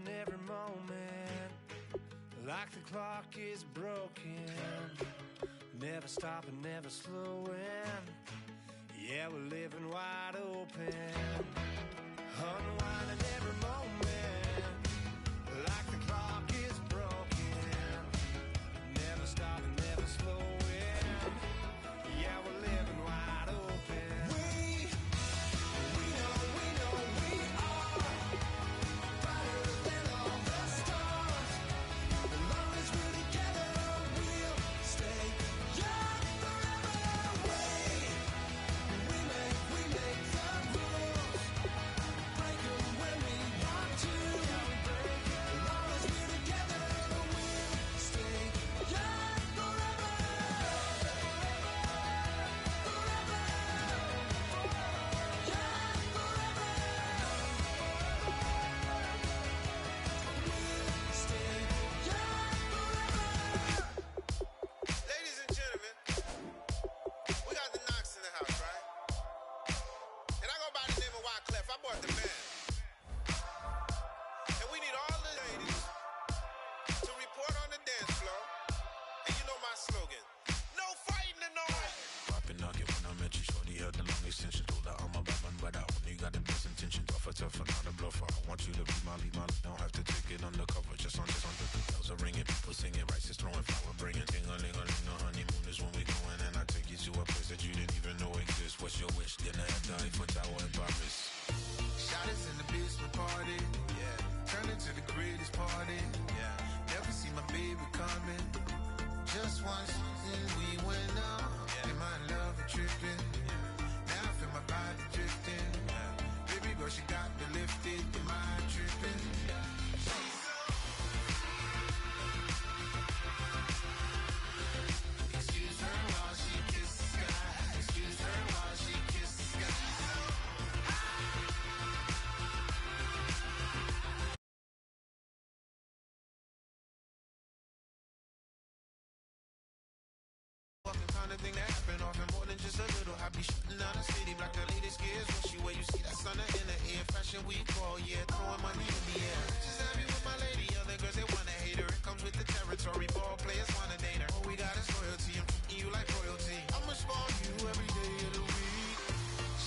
unwinding every moment, like the clock is broken. Never stopping, never slowing. Yeah, we're living wide open. Unwinding every moment, like the clock is broken. Never stopping, never slowing. Yeah, we're living wide open. We know we are brighter than all the stars. As long as we're together, we'll stay young forever. We make the rules, break them when we want to. As long as we're together, we'll stay young forever. Ladies and gentlemen, we got the Knox in the house, right? And I go by the name of Wyclef. I bought the band. And we need all the ladies to report on the dance floor. And you know my slogan, no fighting tonight. Poppin' nugget when I met you, shorty had the long extension. Told her I'm a bad man, but I only got the best intention. Tougher, not a bluffer. I want you to be my lead, don't have to take it undercover. Just on the bells are ringing, people singing, rice is throwing, flower bringing. Ting-a-ling-a-ling, the honeymoon is when we going, and I take you to a place that you didn't even know exists. What's your wish? Dinner at the Eiffel Tower in Paris. Shot us in the basement party, yeah. Turn into the greatest party, yeah. Never see my baby coming. Just once, and we went up, yeah. And my love a tripping, yeah. Now I feel my body drifting, yeah. Baby girl, she got me lifted, the mind tripping, yeah. Excuse her while she kisses the sky. Excuse her while she kisses the sky. Kind of thing that happen often more than just a little. I be shooting down the city, black the latest gears. When she where you see that sun in the air, fashion week all year, throwing money in the air. Just happy with my lady, other girls they wanna hate her. It comes with the territory, ball players wanna date her. All we got is loyalty, I'm treating you like royalty. I'ma spoil you every day of the week.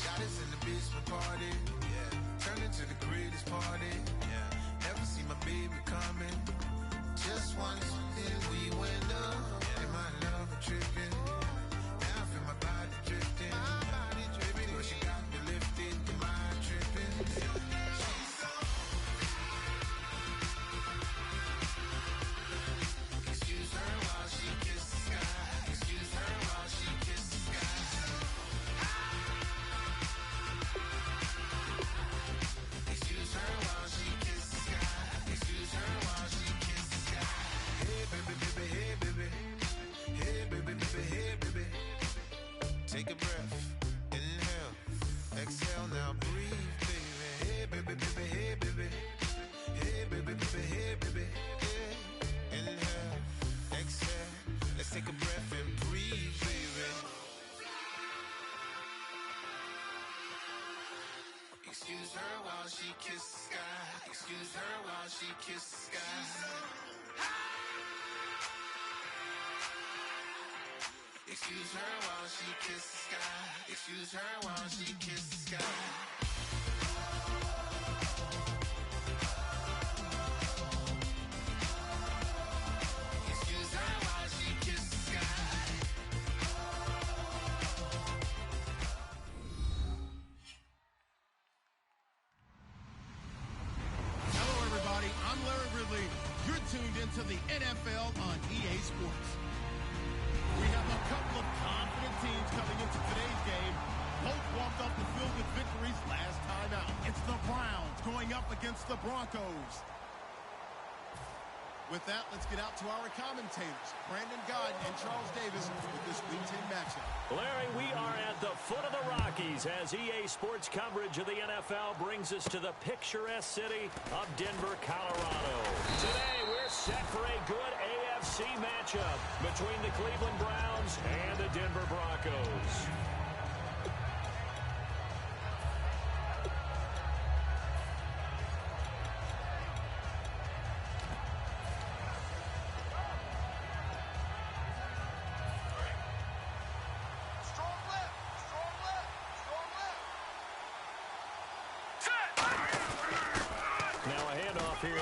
Shot us in the basement party, yeah. Turn into the greatest party, yeah. Never see my baby coming. Just once, and we went up, yeah. And my love a tripping. My body drifting, baby girl, she got me lifted, the mind tripping. Excuse her while she kisses the sky. Excuse her while she kisses the sky. Excuse her while she kisses the sky. Excuse her while she kisses the sky. Hey baby, baby, hey baby. Hey baby, baby, hey baby. Take a breath, inhale, exhale, now breathe, baby. Hey, baby, baby, hey, baby. Hey, baby, baby, hey, baby. Yeah. Inhale, exhale, let's take a breath and breathe, baby. Excuse her while she kisses the sky. Excuse her while she kisses the sky. Excuse her while she kisses the sky. Excuse her while she kisses the sky. Excuse her while she kisses the sky. Hello, everybody. I'm Larry Ridley. You're tuned into the NFL on EA Sports. We have a couple of confident teams coming into today's game. Both walked off the field with victories last time out. It's the Browns going up against the Broncos. With that, let's get out to our commentators, Brandon Godden and Charles Davis, with this Week 10 matchup. Larry, we are at the foot of the Rockies as EA Sports coverage of the NFL brings us to the picturesque city of Denver, Colorado. Today, we're set for a good AFC matchup between the Cleveland Browns and the Denver Broncos.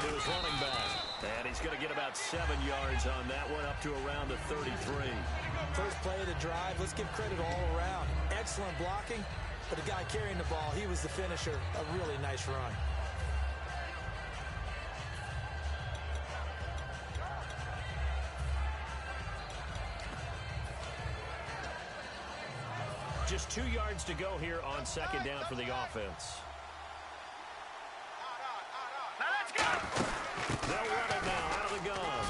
to his running back. And he's going to get about 7 yards on that one, up to around the 33. First play of the drive, let's give credit all around. Excellent blocking, but the guy carrying the ball, he was the finisher. A really nice run. Just 2 yards to go here on second down for the offense. Now let's go! They'll run it now out of the gun.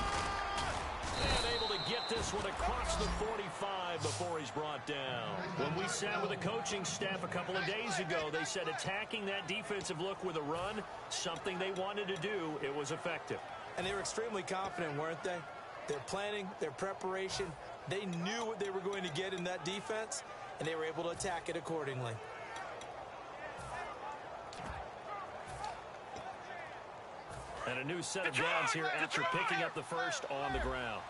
And able to get this one across the 45 before he's brought down. When we sat with the coaching staff a couple of days ago, they said attacking that defensive look with a run, something they wanted to do, it was effective. And they were extremely confident, weren't they? Their planning, their preparation, they knew what they were going to get in that defense, and they were able to attack it accordingly. And a new set of downs here after picking up the first on the ground.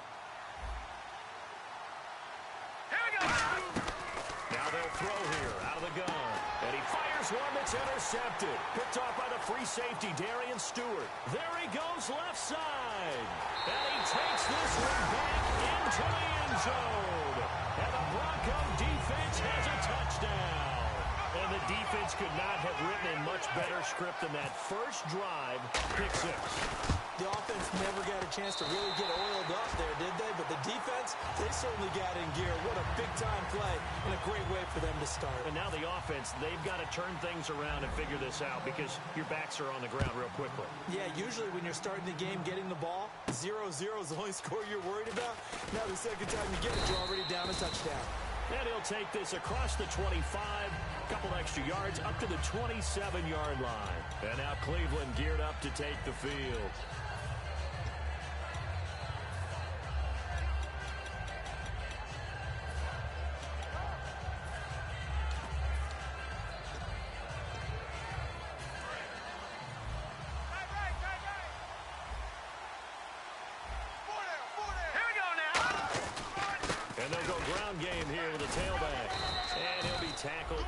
Here we go! Now they'll throw here out of the gun. And he fires one that's intercepted. Picked off by the free safety, Darian Stewart. There he goes left side. And he takes this one back into the end zone. And the Bronco defense has a touchdown. And the defense could not have written a much better script than that first drive, pick 6. The offense never got a chance to really get oiled up there, did they? But the defense, they certainly got in gear. What a big-time play and a great way for them to start. And now the offense, they've got to turn things around and figure this out because your backs are on the ground real quickly. Yeah, usually when you're starting the game getting the ball, 0-0 is the only score you're worried about. Now the second time you get it, you're already down a touchdown. And he'll take this across the 25, a couple extra yards, up to the 27-yard line. And now Cleveland geared up to take the field. And they'll go ground game here with a tailback. And he'll be tackled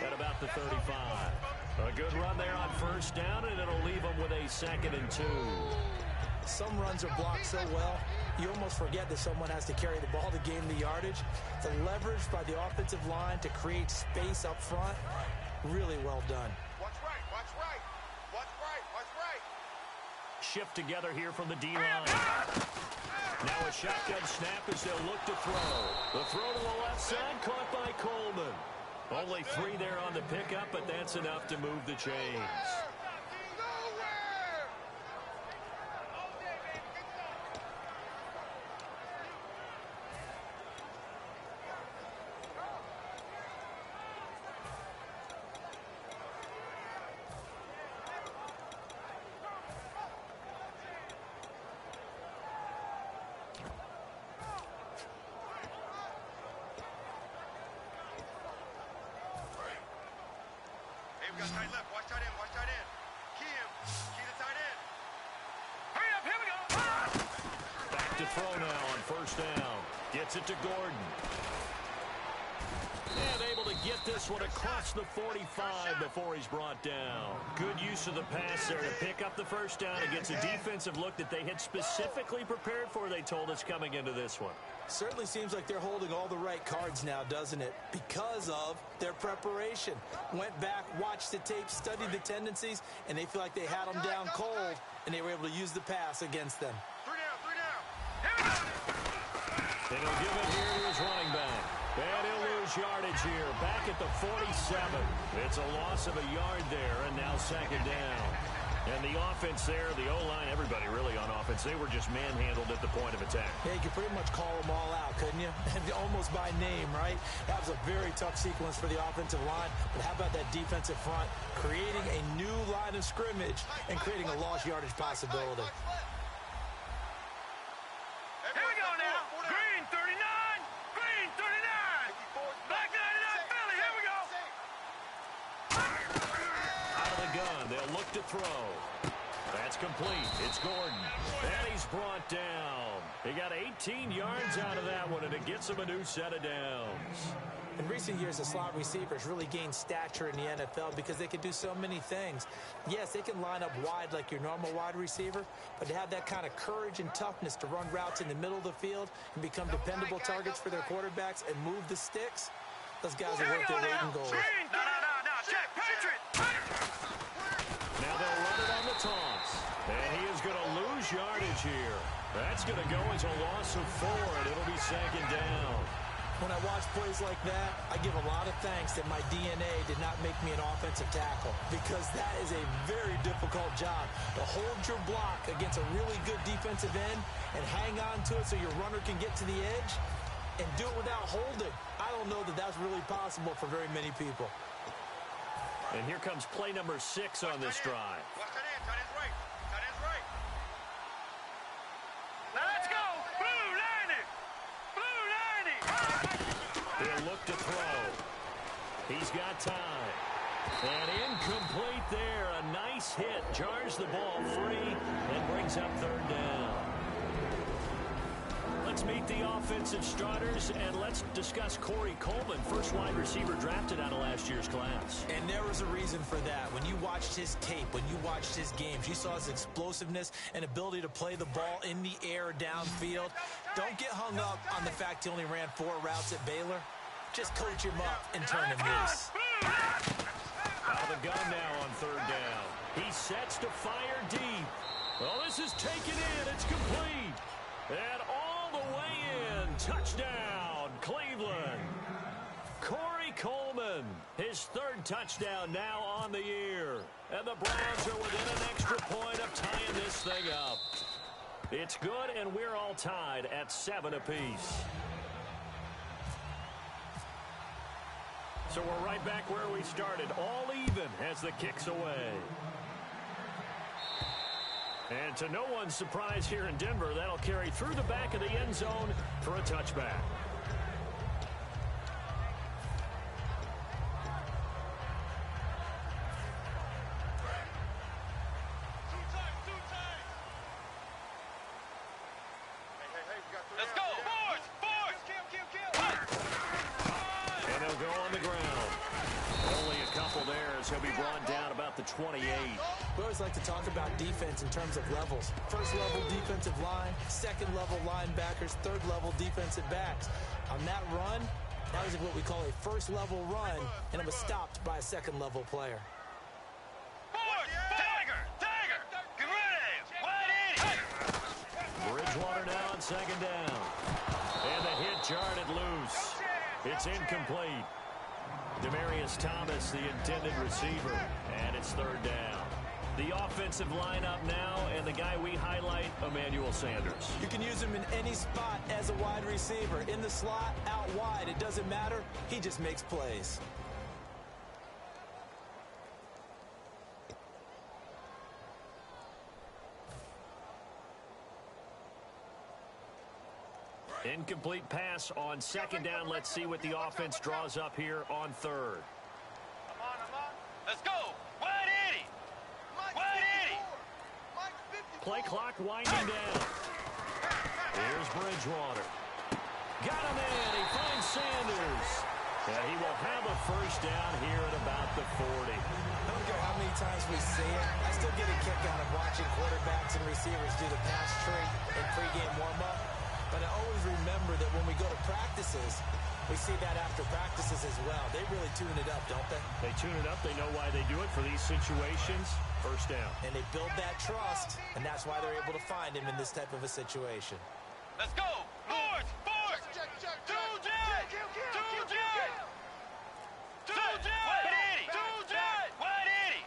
at about the 35. A good run there on first down, and it'll leave him with a 2nd and 2. Some runs are blocked so well, you almost forget that someone has to carry the ball to gain the yardage. The leverage by the offensive line to create space up front, really well done. Watch right, watch right. Watch right, watch right. Shift together here from the D-line. Now a shotgun snap as they'll look to throw. The throw to the left side, caught by Coleman. Only 3 there on the pickup, but that's enough to move the chains. Got tight left. Watch tight end. Watch tight end. Key him. Key the tight end. Hurry up. Here we go. Back to throw now on first down. Gets it to Gordon. And able to get this one across the 45 before he's brought down. Good use of the pass there to pick up the first down against a defensive look that they had specifically prepared for, they told us, coming into this one. Certainly seems like they're holding all the right cards now, doesn't it? Because of their preparation. Went back, watched the tape, studied the tendencies, and they feel like they had them down cold, and they were able to use the pass against them. 3 down, 3 down. Here we go. And he'll give it here to his running back. And he'll lose yardage here, back at the 47. It's a loss of a yard there, and now second down. And the offense there, the O-line, everybody really on offense, they were just manhandled at the point of attack. Yeah, you could pretty much call them all out, couldn't you? Almost by name, right? That was a very tough sequence for the offensive line. But how about that defensive front creating a new line of scrimmage and creating a lost yardage possibility? Here we go now. Green 39. Green 39. Black 99 Philly. Here we go. Out of the gun, they'll look to throw. That's complete. It's Gordon. And he's brought down. He got 18 yards out of that one, and it gets him a new set of downs. In recent years, the slot receivers really gained stature in the NFL because they can do so many things. Yes, they can line up wide like your normal wide receiver, but to have that kind of courage and toughness to run routes in the middle of the field and become dependable targets for their quarterbacks and move the sticks, those guys are worth their weight in gold. No, check, Patriot! Now they'll run it on the toss. And he is going to lose yardage here. That's going to go as a loss of 4, and it'll be second down. When I watch plays like that, I give a lot of thanks that my DNA did not make me an offensive tackle, because that is a very difficult job, to hold your block against a really good defensive end and hang on to it so your runner can get to the edge and do it without holding. I don't know that that's really possible for very many people. And here comes play number 6 on this drive. Watch that end, tight end's right. Tight end's right. Now let's go! Blue line it! Blue line it! He'll look to throw. He's got time. And incomplete there. A nice hit. Jars the ball free and brings up third down. Let's meet the offensive starters, and let's discuss Corey Coleman, first wide receiver drafted out of last year's class. And there was a reason for that. When you watched his tape, when you watched his games, you saw his explosiveness and ability to play the ball in the air downfield. Don't get hung up on the fact he only ran 4 routes at Baylor. Just coach him up and turn him loose. Out of the gun now on third down. He sets to fire deep. Well, this is taken in. It's complete. And all the way in. Touchdown, Cleveland. Corey Coleman, his 3rd touchdown now on the year. And the Browns are within an extra point of tying this thing up. It's good, and we're all tied at 7 apiece. So we're right back where we started, all even as the kick's away. And to no one's surprise here in Denver, that'll carry through the back of the end zone for a touchback. Let's go! Boys! And he'll go on the ground. Only a couple there as he'll be brought down about the 28. We always like to talk about defense in terms of levels. First level defensive line, second level linebackers, third level defensive backs. On that run, that was what we call a first level run, and it was stopped by a second level player. Tiger! Get ready! Bridgewater now on second down. And the hit jarred it loose. It's incomplete. Demaryius Thomas, the intended receiver, and it's third down. The offensive lineup now, and the guy we highlight, Emmanuel Sanders. You can use him in any spot as a wide receiver. In the slot, out wide, it doesn't matter. He just makes plays. Incomplete pass on second down. Let's see what the offense draws up here on third. Come on. Let's go! Wide 80! Play clock winding down. Here's Bridgewater. Got him in. He finds Sanders. And he will have a first down here at about the 40. I don't care how many times we see it. I still get a kick out of watching quarterbacks and receivers do the pass tree in pregame warm-up. But I always remember that when we go to practices, we see that after practices as well. They really tune it up, don't they? They tune it up. They know why they do it for these situations. First down. And they build that trust, and that's why they're able to find him in this type of a situation. Let's go! Boys! Two jet! Wide 80!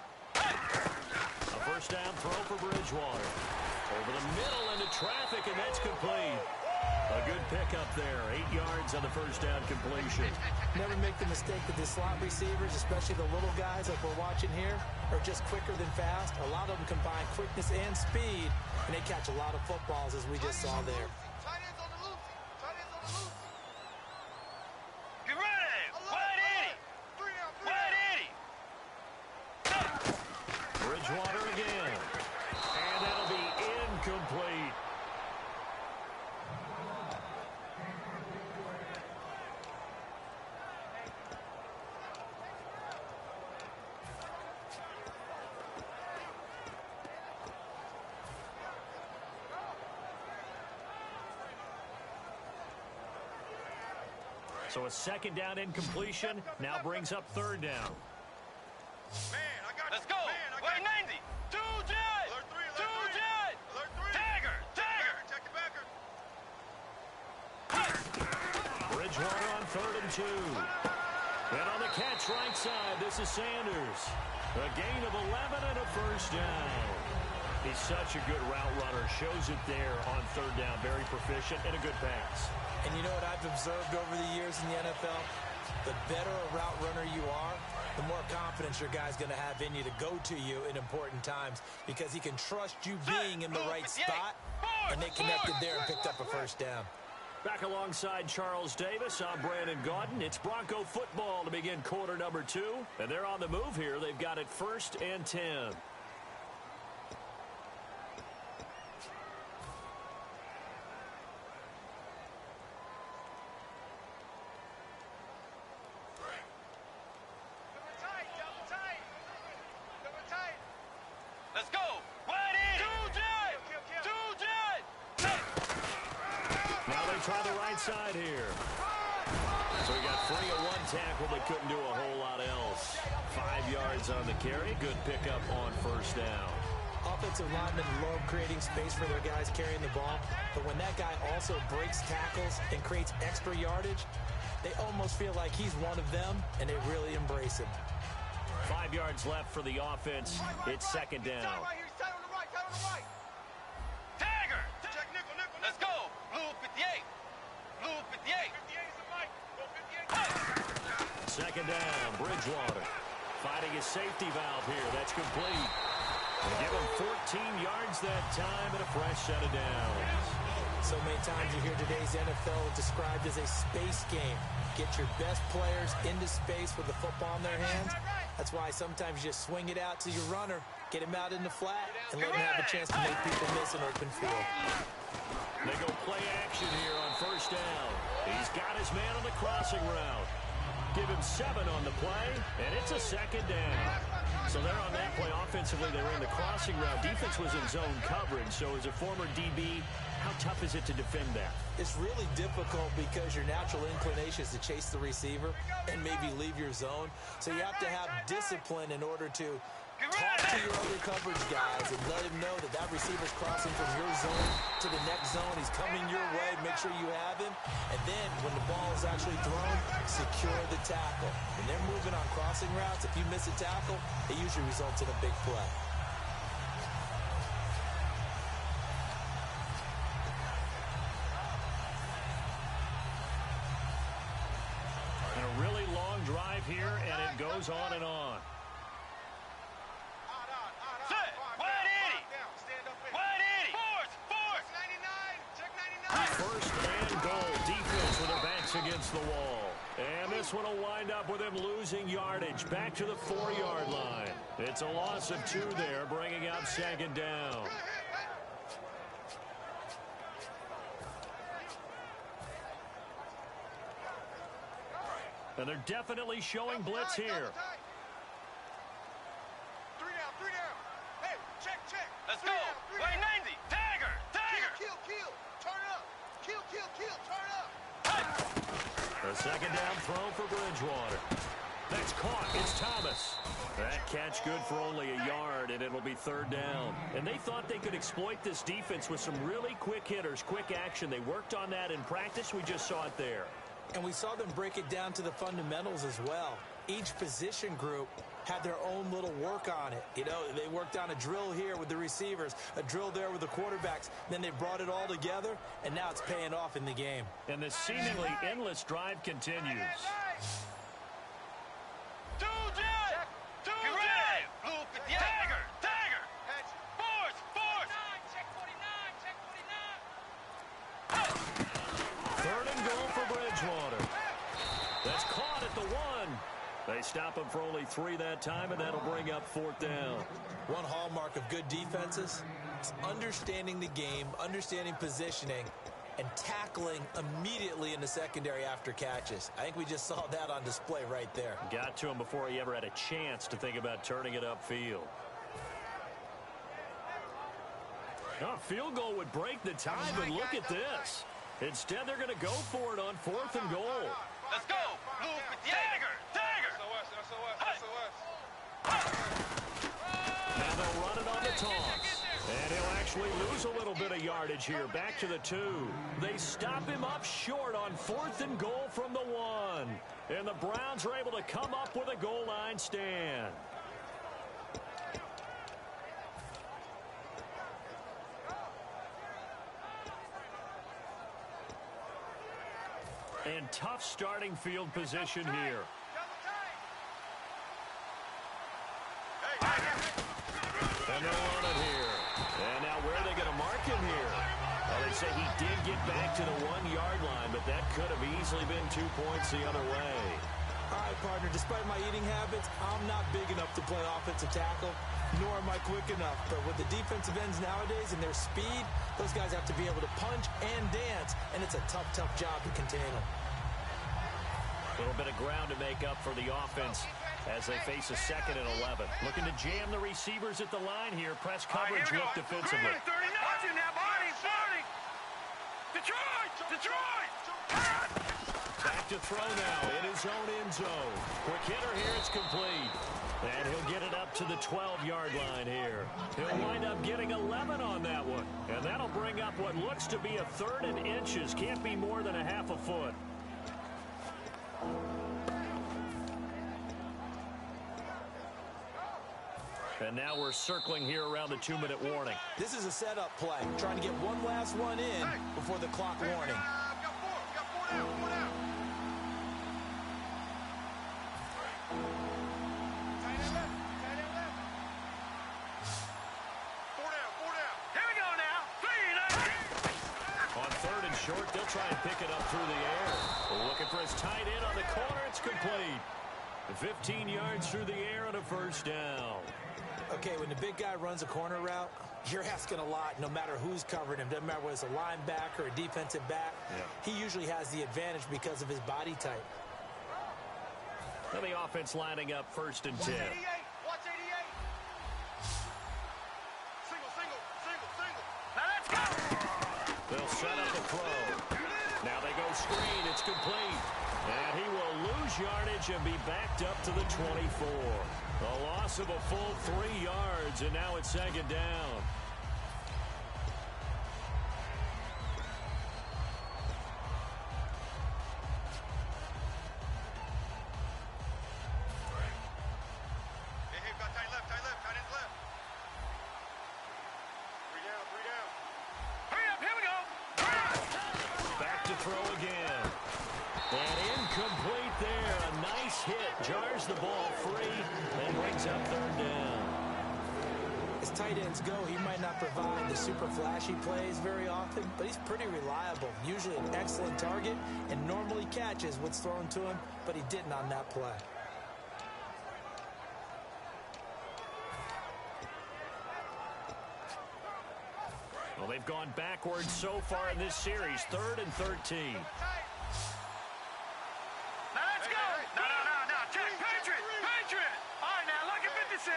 A first down throw for Bridgewater. Over the middle into traffic, and that's complete. A good pickup there. 8 yards on the first down completion. Never make the mistake that the slot receivers, especially the little guys like we're watching here, are just quicker than fast. A lot of them combine quickness and speed, and they catch a lot of footballs, as we just saw there. Get ready! Wide 80! Bridgewater again. And that'll be incomplete. So a second down incompletion now brings up third down. Man, I got Let's go. Wait, 90. Two jet. Two jet. Dagger. Check the backer. Bridgewater on 3rd and 2. And on the catch right side, this is Sanders. A gain of 11 and a first down. He's such a good route runner. Shows it there on 3rd down. Very proficient and a good pass. And you know what I've observed over the years in the NFL? The better a route runner you are, the more confidence your guy's going to have in you to go to you in important times because he can trust you being in the right spot, and they connected there and picked up a first down. Back alongside Charles Davis, I'm Brandon Gaudin. It's Bronco football to begin quarter number 2. And they're on the move here. They've got it 1st and 10. Let's go. Wide in. Two jet. Now they try the right side here. So he got 3 of 1 tackle, but couldn't do a whole lot else. 5 yards on the carry. Good pickup on first down. Offensive linemen love creating space for their guys carrying the ball, but when that guy also breaks tackles and creates extra yardage, they almost feel like he's one of them, and they really embrace him. 5 yards left for the offense. It's second down. Dagger. Check nickel. Let's go. Blue 58. Blue 58. 58 is the mic. Go 58. Second down, Bridgewater. Fighting his safety valve here. That's complete. They give him 14 yards that time and a fresh set of downs. So many times you hear today's NFL described as a space game. Get your best players into space with the football in their hands. That's why sometimes you just swing it out to your runner, get him out in the flat, and let him have a chance to make people miss an open field. They go play action here on first down. He's got his man on the crossing route. Give him 7 on the play, and it's a second down. So they're on that play. Offensively, they were in the crossing route. Defense was in zone coverage. So as a former DB, how tough is it to defend that? It's really difficult because your natural inclination is to chase the receiver and maybe leave your zone. So you have to have discipline in order to talk to your other coverage guys and let him know that that receiver's crossing from your zone to the next zone. He's coming your way. Make sure you have him. And then when the ball is actually thrown, secure the tackle. When they're moving on crossing routes, if you miss a tackle, it usually results in a big play. And a really long drive here, and it goes on and on. First and goal. Defense with their backs against the wall. And this one will wind up with him losing yardage. Back to the 4-yard line. It's a loss of 2 there, bringing up second down. And they're definitely showing blitz here. 3 down. Hey, check. Let's go. Wait, 90. Dagger. Kill. Turn up. Kill. Turn up. A second down throw for Bridgewater. That's caught. It's Thomas. That catch good for only a yard, and it'll be third down. And they thought they could exploit this defense with some really quick hitters, quick action. They worked on that in practice. We just saw it there. And we saw them break it down to the fundamentals as well. Each position group had their own little work on it. You know, they worked on a drill here with the receivers, a drill there with the quarterbacks. Then they brought it all together, and now it's paying off in the game. And the seemingly endless drive continues. Two jet. Blue 58. Dagger. Force. Check 49. Third and goal for Bridgewater. That's caught at the 1. They stop him for only 3 that time, and that'll bring up fourth down. One hallmark of good defenses is understanding the game, understanding positioning, and tackling immediately in the secondary after catches. I think we just saw that on display right there. Got to him before he ever had a chance to think about turning it upfield. A field goal would break the tie, but look at this. Instead, they're going to go for it on 4th and goal. Let's go. Blue 58. Dagger. Now they'll run it on the toss. And he'll actually lose a little bit of yardage here. Back to the 2. They stop him up short on 4th and goal from the 1. And the Browns are able to come up with a goal line stand. And tough starting field position here. And they'll run it here. And now where are they going to mark him here? Well, they say he did get back to the 1-yard line, but that could have easily been 2 points the other way. All right, partner, despite my eating habits, I'm not big enough to play offensive tackle, nor am I quick enough. But with the defensive ends nowadays and their speed, those guys have to be able to punch and dance, and it's a tough, tough job to contain them. A little bit of ground to make up for the offense as they face a 2nd and 11. Looking to jam the receivers at the line here. Press coverage look defensively. 39 now, Barney. Detroit. Back to throw now in his own end zone. Quick hitter here, it's complete. And he'll get it up to the 12-yard line here. He'll wind up getting 11 on that one. And that'll bring up what looks to be a 3rd and inches. Can't be more than a half a foot. And now we're circling here around the 2-minute warning. This is a setup play, trying to get one last one in before the clock warning. Got four down. Tight end left. Four down. Here we go now. 3. On 3rd and short, they'll try and pick it up through the air. Looking for his tight end on the corner. It's complete. 15 yards through the air and a 1st down. Okay, when the big guy runs a corner route, you're asking a lot no matter who's covering him. Doesn't matter whether it's a linebacker or a defensive back. Yeah. He usually has the advantage because of his body type. And the offense lining up 1st and 10. Watch 88. Single. Now let's go. They'll set up a throw. Now they go screen. It's complete. And he will lose yardage and be backed up to the 24. A loss of a full 3 yards, and now it's 2nd down. Hey, got tight left. Tight end left. 3 down. Hurry up, here we go. Back to throw again. And incomplete there. A nice hit. Jars the ball free and brings up 3rd down. As tight ends go, he might not provide the super flashy plays very often, but he's pretty reliable. Usually an excellent target and normally catches what's thrown to him, but he didn't on that play. Well, they've gone backwards so far in this series. 3rd and 13. Now let's go. No. Check. Patriot. All right, now, lucky 56.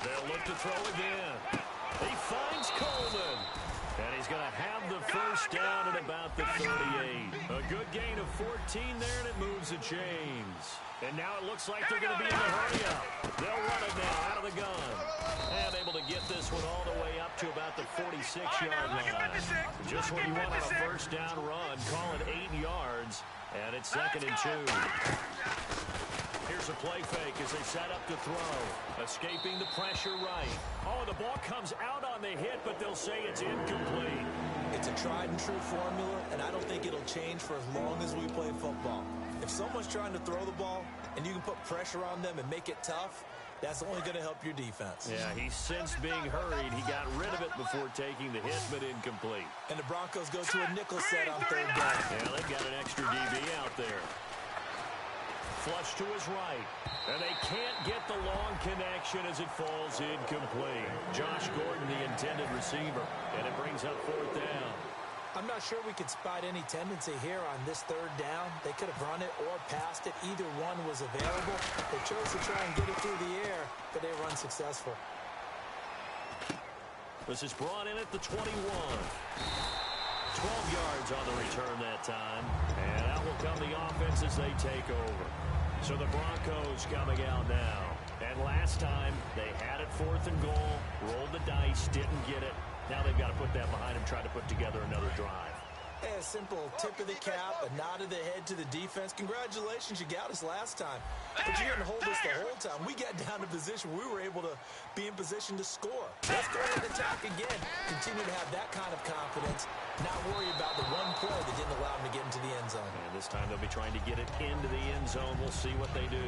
They'll look to throw again. He finds Coleman. And he's going to have the 1st down at about the 38. A good gain of 14 there, and it moves the chains. And now it looks like they're going to be in the hurry-up. They'll run it now out of the gun. And able to get this one all the way up to about the 46-yard line. Just what you want on a 1st down run. Call it 8 yards. And it's 2nd and 2. Here's a play fake as they set up to throw. Escaping the pressure right. Oh, the ball comes out on the hit, but they'll say it's incomplete. It's a tried-and-true formula, and I don't think it'll change for as long as we play football. If someone's trying to throw the ball and you can put pressure on them and make it tough, that's only going to help your defense. Yeah, he sensed being hurried. He got rid of it before taking the hit, but incomplete. And the Broncos go to a nickel set on 3rd down. Yeah, they've got an extra DB out there. Flush to his right. And they can't get the long connection as it falls incomplete. Josh Gordon, the intended receiver. And it brings up 4th down. I'm not sure we could spot any tendency here on this 3rd down. They could have run it or passed it. Either one was available. They chose to try and get it through the air, but they were unsuccessful. This is brought in at the 21. 12 yards on the return that time. And out will come the offense as they take over. So the Broncos coming out now. And last time, they had it 4th and goal, rolled the dice, didn't get it. Now they've got to put that behind them, try to put together another drive. A simple tip of the cap, a nod of the head to the defense. Congratulations, you got us last time. But you didn't hold us the whole time. We got down to position where we were able to be in position to score. Let's go ahead and attack again. Continue to have that kind of confidence. Not worry about the one play that didn't allow them to get into the end zone. And this time they'll be trying to get it into the end zone. We'll see what they do.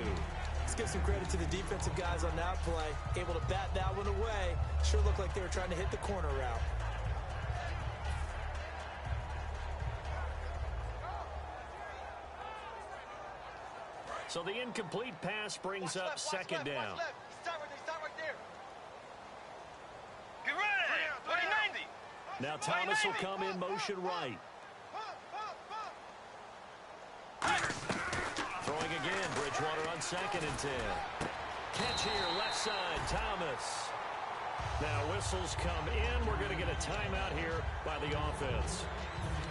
Let's give some credit to the defensive guys on that play. Able to bat that one away. Sure looked like they were trying to hit the corner route. So the incomplete pass brings up second down. Start right there. Get ready. 90. Now Thomas will come in motion right. Throwing again, Bridgewater on 2nd and 10. Catch here, left side, Thomas. Now whistles come in. We're going to get a timeout here by the offense.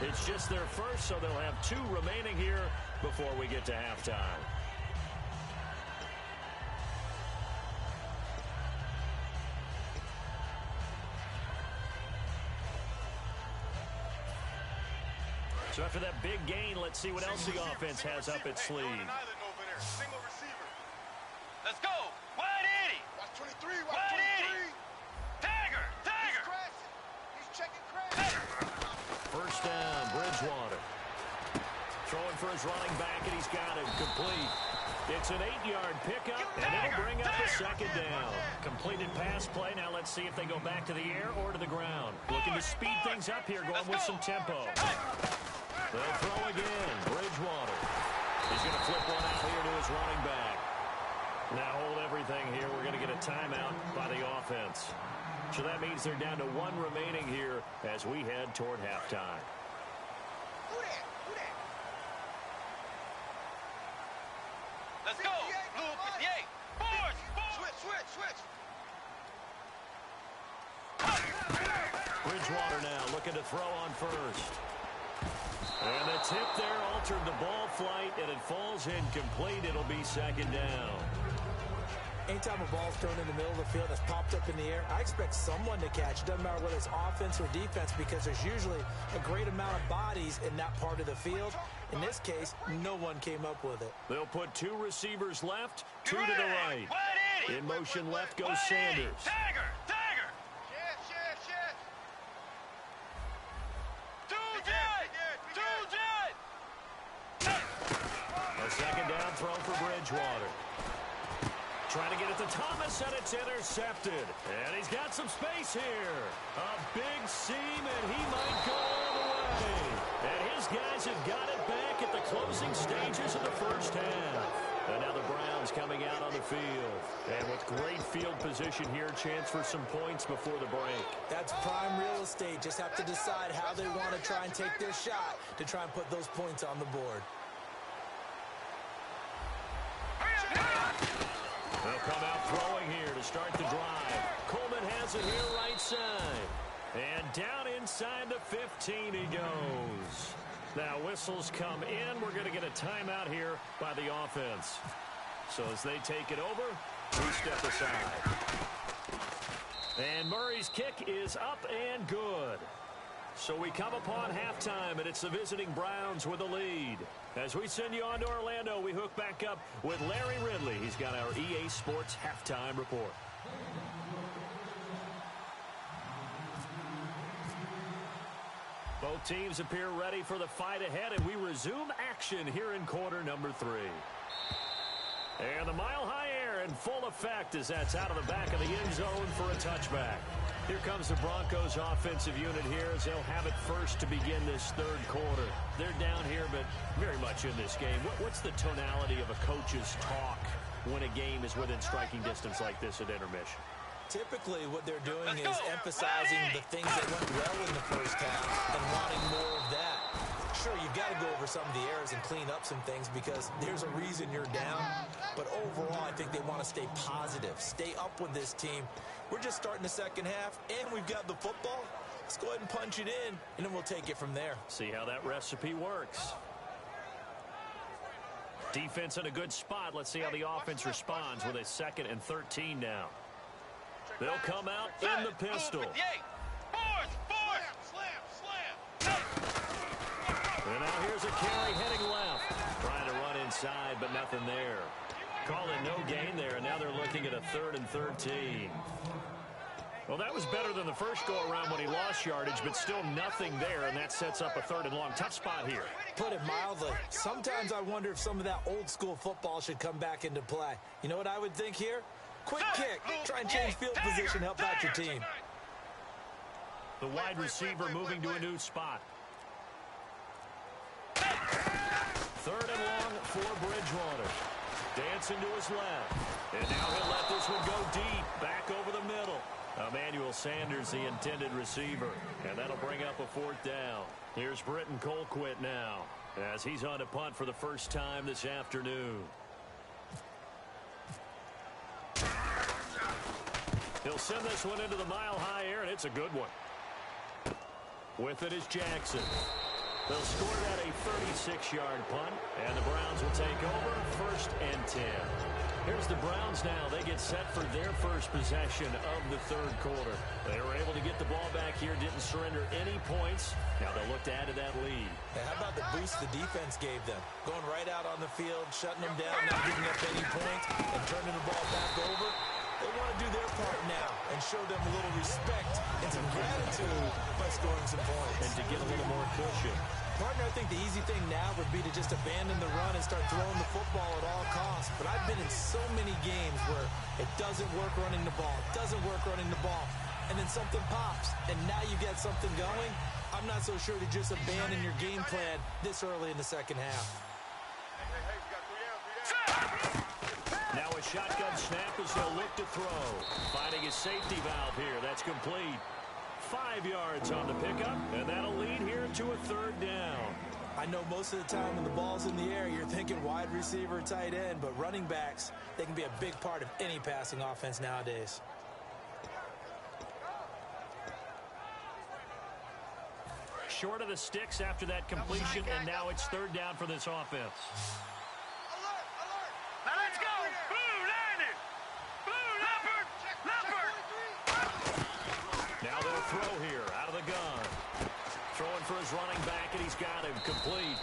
It's just their first, so they'll have 2 remaining here before we get to halftime. So after that big gain, let's see what else the offense has up its sleeve. Single receiver. Let's go. Wide 80. Watch 23. Watch 23. Tiger. He's checking crash. First down, Bridgewater. Throwing for his running back, and he's got it complete. It's an 8-yard pickup, and it'll bring up a second down. Completed pass play. Now let's see if they go back to the air or to the ground. Looking to speed things up here, going with some tempo. They'll throw again. Bridgewater. He's going to flip one out here to his running back. Now hold everything here. We're going to get a timeout by the offense. So that means they're down to 1 remaining here as we head toward halftime. Who that? Let's go. Blue 58. Force. Switch. Bridgewater now looking to throw on first. And the tip there altered the ball flight, and it falls incomplete. It'll be second down. Anytime a ball's thrown in the middle of the field that's popped up in the air, I expect someone to catch. It doesn't matter whether it's offense or defense, because there's usually a great amount of bodies in that part of the field. In this case, no one came up with it. They'll put 2 receivers left, 2 to the right. In motion left goes Sanders. Tiger. A second down throw for Bridgewater. Trying to get it to Thomas, and it's intercepted. And he's got some space here. A big seam, and he might go all the way. And his guys have got it back at the closing stages of the first half. And now the Browns coming out on the field. And with great field position here, chance for some points before the break. That's prime real estate. Just have to decide how they want to try and take their shot to try and put those points on the board. They'll come out throwing here to start the drive. Coleman has it here right side. And down inside the 15 he goes. Now whistles come in. We're going to get a timeout here by the offense. So as they take it over, we step aside. And Murray's kick is up and good. So we come upon halftime, and it's the visiting Browns with a lead. As we send you on to Orlando, we hook back up with Larry Ridley. He's got our EA Sports halftime report. Both teams appear ready for the fight ahead, and we resume action here in quarter number 3. And the mile-high air in full effect as that's out of the back of the end zone for a touchback. Here comes the Broncos offensive unit here as they'll have it first to begin this third quarter. They're down here, but very much in this game. What's the tonality of a coach's talk when a game is within striking distance like this at intermission? Typically, what they're doing is emphasizing the things that went well in the first half and wanting more of that. Sure, you've got to go over some of the errors and clean up some things because there's a reason you're down. But overall, I think they want to stay positive, stay up with this team. We're just starting the second half, and we've got the football. Let's go ahead and punch it in, and then we'll take it from there. See how that recipe works. Defense in a good spot. Let's see how the offense responds with a 2nd and 13 now. They'll come out in the pistol. And now here's a carry heading left. Trying to run inside, but nothing there. Calling no gain there, and now they're looking at a 3rd and 13. Well, that was better than the first go-around when he lost yardage, but still nothing there, and that sets up a 3rd and long. Tough spot here. Put it mildly. Sometimes I wonder if some of that old-school football should come back into play. You know what I would think here? Quick kick. Try and change field position, help out your team. The wide receiver moving to a new spot. 3rd and long for Bridgewater. Dancing to his left. And now he'll let this one go deep. Back over the middle. Emmanuel Sanders, the intended receiver. And that'll bring up a 4th down. Here's Britton Colquitt now, as he's on to punt for the first time this afternoon. He'll send this one into the mile-high air, and it's a good one. With it is Jackson. They'll score that a 36-yard punt, and the Browns will take over 1st and 10. Here's the Browns now. They get set for their first possession of the 3rd quarter. They were able to get the ball back here, didn't surrender any points. Now they'll look to add to that lead. Hey, how about the boost the defense gave them? Going right out on the field, shutting them down, not giving up any points, and turning the ball back over. They want to do their part now and show them a little respect and some gratitude by scoring some points. And to get a little more cushion. Partner, I think the easy thing now would be to just abandon the run and start throwing the football at all costs. But I've been in so many games where it doesn't work running the ball, and then something pops, and now you get something going. I'm not so sure to just abandon your game plan this early in the second half. Now a shotgun snap as they'll look to throw. Finding his safety valve here. That's complete. 5 yards on the pickup, and that'll lead here to a 3rd down. I know most of the time when the ball's in the air, you're thinking wide receiver, tight end, but running backs, they can be a big part of any passing offense nowadays. Short of the sticks after that completion, and now it's 3rd down for this offense. Now let's go! Blue, landed! Blue, leopard! Leopard! Now they'll throw here, out of the gun. Throwing for his running back, and he's got him complete.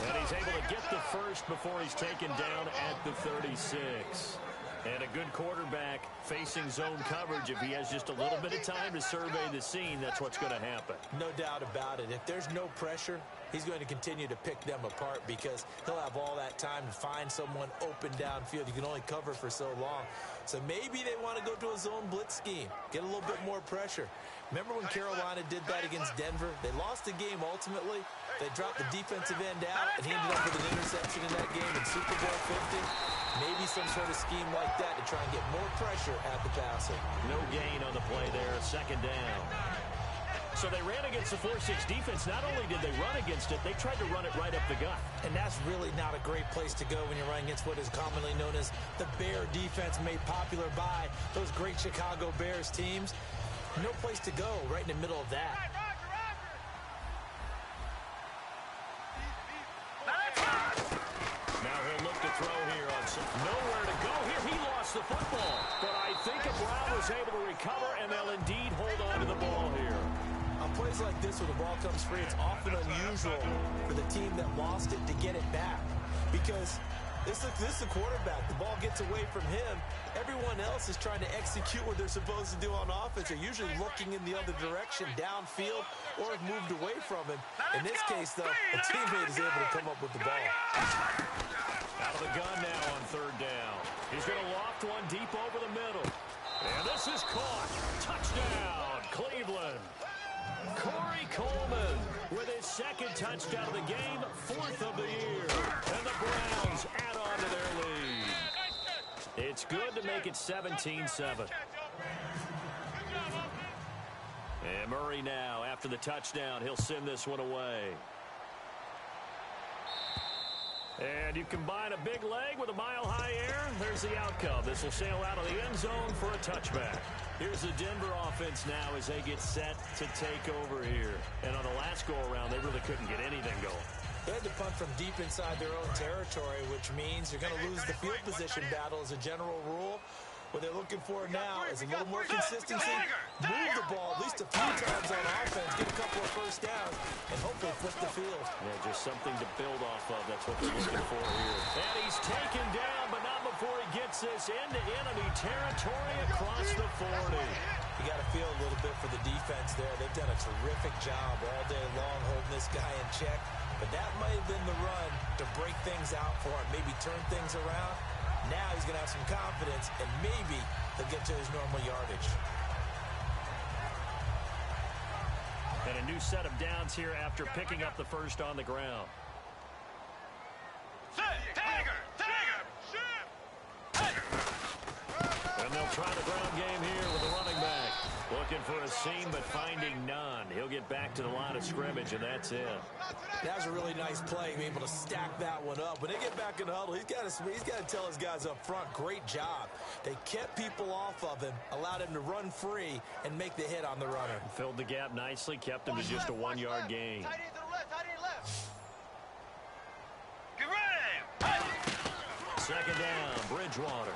And he's able to get the first before he's taken down at the 36. And a good quarterback facing zone coverage. If he has just a little bit of time to survey the scene, that's what's going to happen. No doubt about it. If there's no pressure, he's going to continue to pick them apart because he'll have all that time to find someone open downfield. You can only cover for so long. So maybe they want to go to a zone blitz scheme, get a little bit more pressure. Remember when Carolina did that against Denver? They lost the game ultimately. They dropped the defensive end out, and he ended up with an interception in that game in Super Bowl 50. Maybe some sort of scheme like that to try and get more pressure at the passer. No gain on the play there, 2nd down. So they ran against the 4-6 defense. Not only did they run against it, they tried to run it right up the gut. And that's really not a great place to go when you're running against what is commonly known as the Bear defense, made popular by those great Chicago Bears teams. No place to go right in the middle of that. Now he'll look to throw here on some. Nowhere to go here. He lost the football. But I think Brown was able to recover, and they'll indeed hold on to the ball here. On plays like this where the ball comes free, it's often unusual for the team that lost it to get it back. Because this is the quarterback. The ball gets away from him. Everyone else is trying to execute what they're supposed to do on offense. They're usually looking in the other direction, downfield, or have moved away from him. In this case, though, a teammate is able to come up with the ball. Out of the gun now on 3rd down. He's going to loft one deep over the middle. And this is caught. Touchdown, Cleveland. Corey Coleman with his 2nd touchdown of the game, 4th of the year. And the Browns add on to their lead. It's good to make it 17-7. And Murray now, after the touchdown, he'll send this one away. And you combine a big leg with a mile-high air, there's the outcome. This will sail out of the end zone for a touchback. Here's the Denver offense now as they get set to take over here. And on the last go-around, they really couldn't get anything going. They had to punt from deep inside their own territory, which means you're going to lose the field position battle as a general rule. What they're looking for now is a little more consistency, move the ball at least a few times on offense, get a couple of first downs, and hopefully flip the field. Yeah, just something to build off of. That's what they're looking for here. And he's taken down, but not before he gets this into enemy territory across the 40. You got to feel a little bit for the defense there. They've done a terrific job all day long holding this guy in check. But that might have been the run to break things out for him, maybe turn things around. Now he's going to have some confidence, and maybe he'll get to his normal yardage. And a new set of downs here after picking up the first on the ground. And they'll try the ground game here with the running back. Looking for a seam, but finding none. He'll get back to the line of scrimmage, and that's it. That was a really nice play, being able to stack that one up. When they get back in the huddle, he's got to tell his guys up front, great job. They kept people off of him, allowed him to run free, and make the hit on the runner. Filled the gap nicely, kept him to just a one-yard gain. Tight end to the left, tight end left. Get ready. Second down, Bridgewater.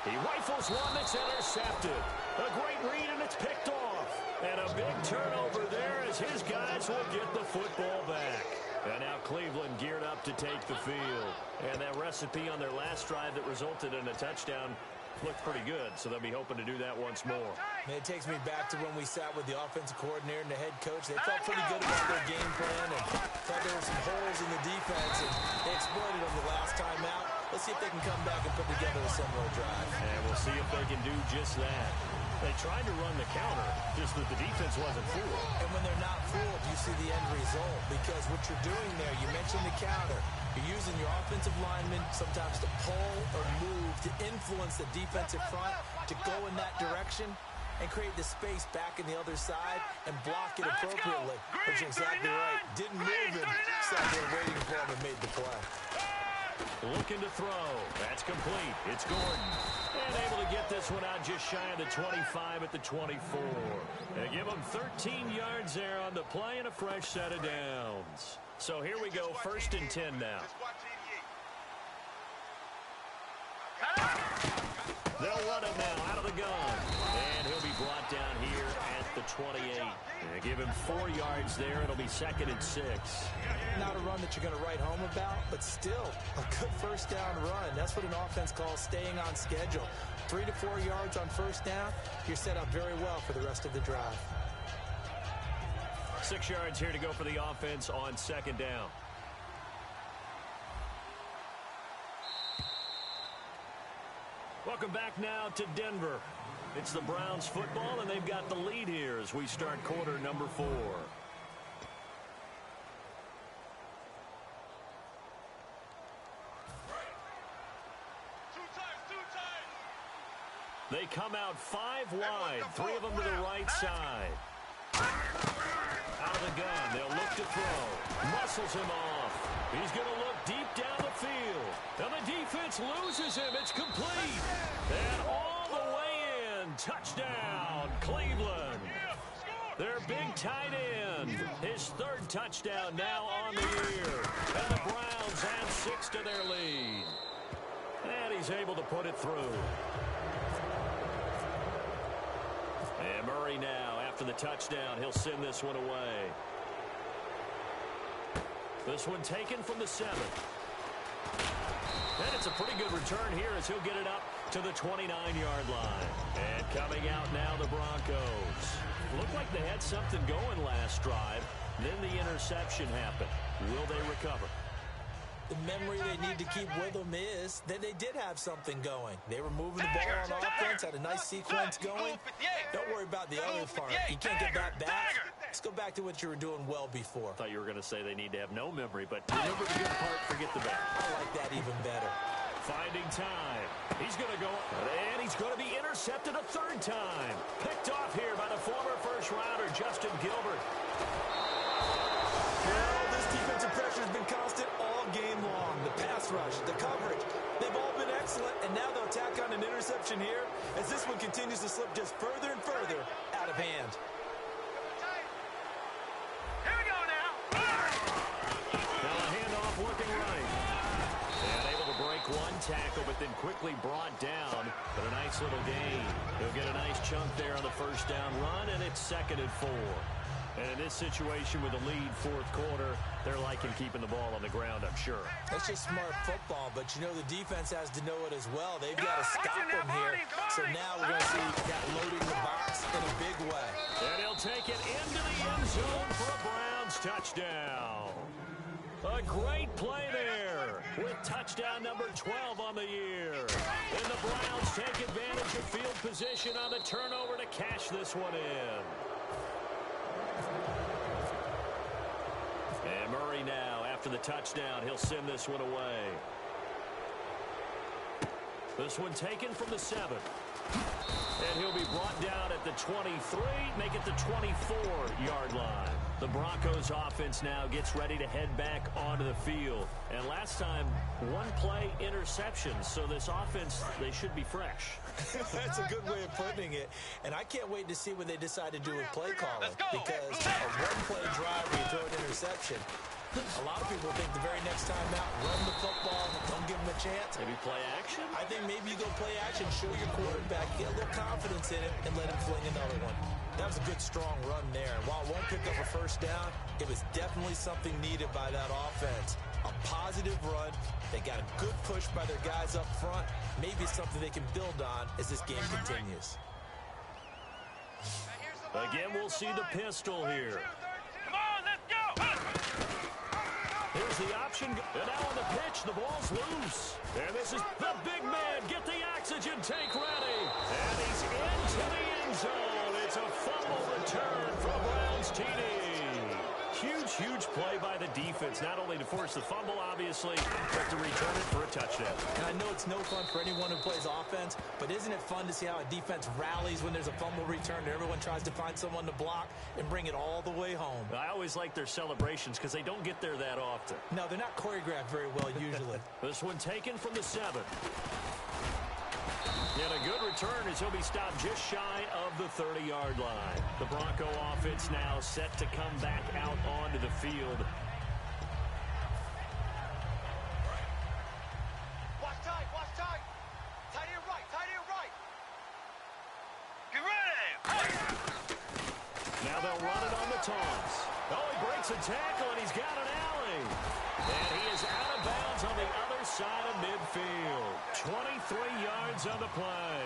He rifles one that's intercepted. A great read, and it's picked off. And a big turnover there as his guys will get the football back. And now Cleveland geared up to take the field. And that recipe on their last drive that resulted in a touchdown looked pretty good, so they'll be hoping to do that once more. And it takes me back to when we sat with the offensive coordinator and the head coach. They felt pretty good about their game plan and thought there were some holes in the defense, and they exploited them the last time out. Let's see if they can come back and put together a similar drive. And we'll see if they can do just that. They tried to run the counter, just that the defense wasn't fooled. And when they're not fooled, you see the end result. Because what you're doing there, you mentioned the counter. You're using your offensive linemen sometimes to pull or move, to influence the defensive front, to go in that direction and create the space back in the other side and block it appropriately. But you're exactly right. Didn't move him, sat there waiting for him and made the play. Looking to throw. That's complete. It's Gordon. And able to get this one out just shy of the 25 at the 24. And give him 13 yards there on the play and a fresh set of downs. So here we go, 1st and 10 now. They'll run him now out of the gun. And he'll be brought down here at the 28. And give him 4 yards there. It'll be 2nd and 6. Not a run that you're going to write home about, but still a good first down run. That's what an offense calls staying on schedule. 3 to 4 yards on first down, you're set up very well for the rest of the drive. 6 yards here to go for the offense on 2nd down. Welcome back now to Denver. It's the Browns football, and they've got the lead here as we start quarter number 4. They come out 5 wide, 3 of them to the right side. Out of the gun, they'll look to throw. Muscles him off. He's going to look deep down the field. And the defense loses him. It's complete. And all the way in. Touchdown, Cleveland. Their big tight end. His 3rd touchdown now on the year. And the Browns add 6 to their lead. And he's able to put it through. And Murray now, after the touchdown, he'll send this one away. This one taken from the 7. And it's a pretty good return here as he'll get it up to the 29-yard line. And coming out now, the Broncos. Looked like they had something going last drive. Then the interception happened. Will they recover? The memory they need to keep with them is that they did have something going. They were moving the ball on offense, had a nice sequence going. Don't worry about the other part. You can't get that back. Let's go back to what you were doing well before. I thought you were going to say they need to have no memory, but remember the good part, forget the bad. I like that even better. Finding time. He's going to go, and he's going to be intercepted. intercepted a third time. Picked off here by the former first-rounder, Justin Gilbert. Well, this defensive pressure has been constant all game long. The pass rush, the coverage, they've all been excellent, and now they'll tack on an interception here as this one continues to slip just further and further out of hand. Here we go now. Now a handoff looking right. And able to break one tackle, but then quickly brought down. But a nice little gain. He'll get a nice chunk there on the first down run, and it's 2nd and 4. And in this situation with a lead fourth quarter, they're liking keeping the ball on the ground, I'm sure. That's just smart football, but you know the defense has to know it as well. They've got to stop them here. So now we're going to see that loading the box in a big way. And he'll take it into the end zone for a Browns touchdown. A great play there with touchdown number 12 on the year. And the Browns take advantage of field position on the turnover to cash this one in. And Murray now, after the touchdown, he'll send this one away. This one taken from the 7. And he'll be brought down at the 23, make it the 24-yard line. The Broncos offense now gets ready to head back onto the field. And last time, one-play interception, so this offense, they should be fresh. That's a good way of putting it. And I can't wait to see what they decide to do with play calling. Because a one-play drive where you throw an interception, a lot of people think the very next time out, run the football, don't give them a chance. Maybe play action? I think maybe you go play action, show your quarterback, get a little confidence in it, and let him fling another one. That was a good, strong run there. While it won't pick up a first down, it was definitely something needed by that offense. A positive run. They got a good push by their guys up front. Maybe something they can build on as this game continues. Again, we'll see the pistol here. Come on, let's go. Here's the option. And now on the pitch, the ball's loose. And this is the big man. Get the oxygen tank ready. And he's into the end zone. It's a fumble return for Browns TD. Huge, huge play by the defense, not only to force the fumble, obviously, but to return it for a touchdown. And I know it's no fun for anyone who plays offense, but isn't it fun to see how a defense rallies when there's a fumble return and everyone tries to find someone to block and bring it all the way home? I always like their celebrations because they don't get there that often. No, they're not choreographed very well usually. This one taken from the 7. And a good return as he'll be stopped just shy of the 30-yard line. The Bronco offense now set to come back out onto the field. Watch tight, watch tight. Tight end right, tight end right. Get ready. Now they'll run it on the toss. Oh, he breaks a tackle, and he's got an alley. And he is out of bounds on the other side of midfield. 23 yards on the play.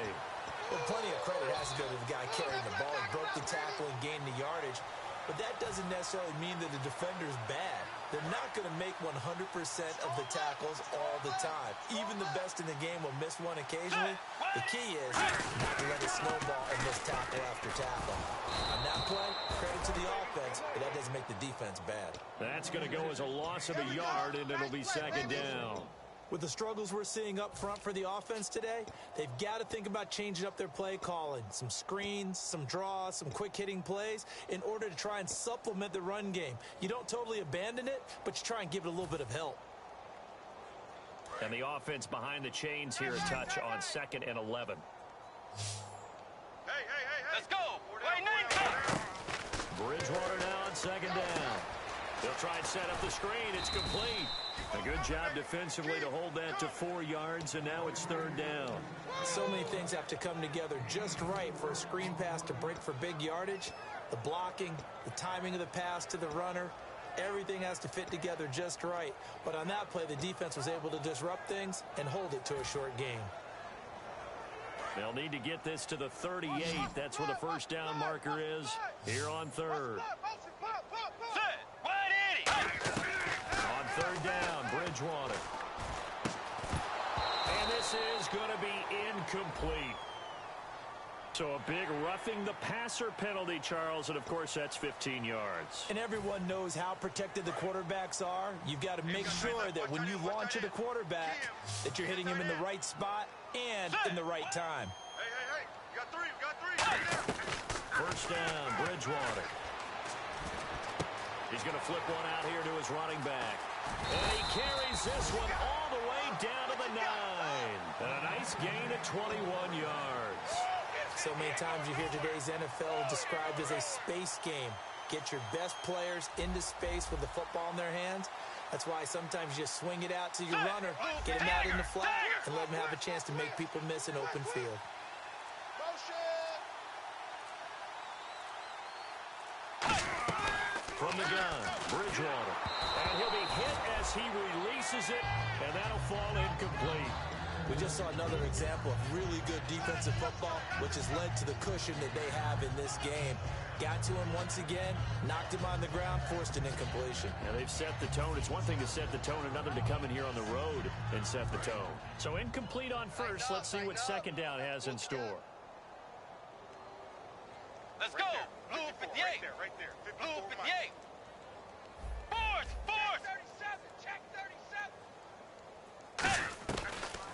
Well, plenty of credit has to go to the guy carrying the ball. He broke the tackle and gained the yardage. But that doesn't necessarily mean that the defender's bad. They're not going to make 100% of the tackles all the time. Even the best in the game will miss one occasionally. The key is not to let it snowball and miss tackle after tackle. On that play, credit to the offense, but that doesn't make the defense bad. That's going to go as a loss of a yard, and it'll be 2nd down. With the struggles we're seeing up front for the offense today, they've got to think about changing up their play calling. Some screens, some draws, some quick-hitting plays in order to try and supplement the run game. You don't totally abandon it, but you try and give it a little bit of help. And the offense behind the chains here a touch on 2nd and 11. Hey. Let's go. Wait, Nathan. Bridgewater now on 2nd down. They'll try and set up the screen. It's complete. A good job defensively to hold that to 4 yards, and now it's 3rd down. So many things have to come together just right for a screen pass to break for big yardage. The blocking, the timing of the pass to the runner, everything has to fit together just right. But on that play, the defense was able to disrupt things and hold it to a short gain. They'll need to get this to the 38. That's where the first down marker is here on 3rd. Set. Wide 80. On 3rd down, Bridgewater. And this is going to be incomplete. So a big roughing the passer penalty, Charles, and of course that's 15 yards. And everyone knows how protected the quarterbacks are. You've got to make sure that when you launch at a quarterback that you're hitting him in the right spot and in the right time. Hey. got three. Right there. First down, Bridgewater. He's going to flip one out here to his running back. And he carries this one all the way down to the 9. And a nice gain of 21 yards. So many times you hear today's NFL described as a space game. Get your best players into space with the football in their hands. That's why sometimes you just swing it out to your runner, get him out in the flat, and let him have a chance to make people miss an open field. From the gun, Bridgewater. And he'll be hit as he releases it, and that'll fall incomplete. We just saw another example of really good defensive football, which has led to the cushion that they have in this game. Got to him once again, knocked him on the ground, forced an incompletion. Yeah, they've set the tone. It's one thing to set the tone, another to come in here on the road and set the tone. So incomplete on first. Let's see what second down has in store. Let's go. Blue 58. Right there. Blue 58. Fourth. 37. Check 37.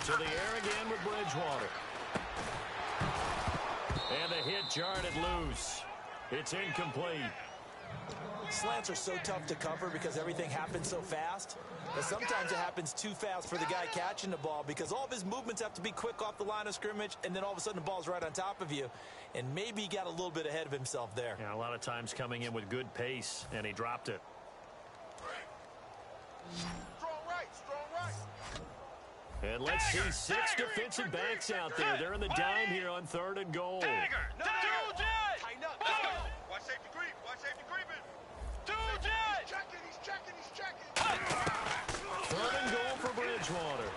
To the air again with Bridgewater. And the hit jarred it loose. It's incomplete. Slants are so tough to cover because everything happens so fast. But sometimes it happens too fast for the guy catching the ball because all of his movements have to be quick off the line of scrimmage, and then all of a sudden the ball's right on top of you. And maybe he got a little bit ahead of himself there. Yeah, a lot of times coming in with good pace, and he dropped it. Strong right. And let's see 6 defensive backs out there. They're in the dime here on 3rd and goal. Tiger. No. Two jet. Watch safety creeping. Two jet. He's checking. 3rd and goal for Bridgewater.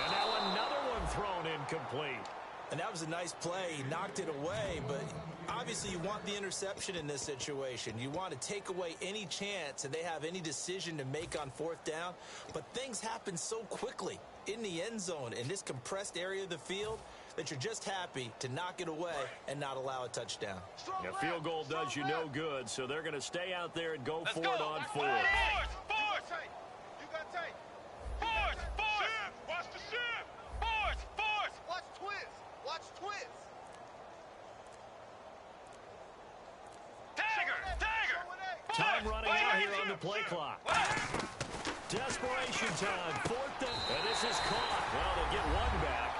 And now another one thrown incomplete. And that was a nice play. He knocked it away, but obviously you want the interception in this situation. You want to take away any chance and they have any decision to make on 4th down. But things happen so quickly in the end zone in this compressed area of the field that you're just happy to knock it away and not allow a touchdown. A field goal does you no good, so they're going to stay out there and go for it on 4th. Fourth. You got tight. Fourth. Watch the ship. Fourth. Watch twist. Tiger. Time running out here on the play clock. Desperation time. 4th and this is caught. Well, they'll get one back.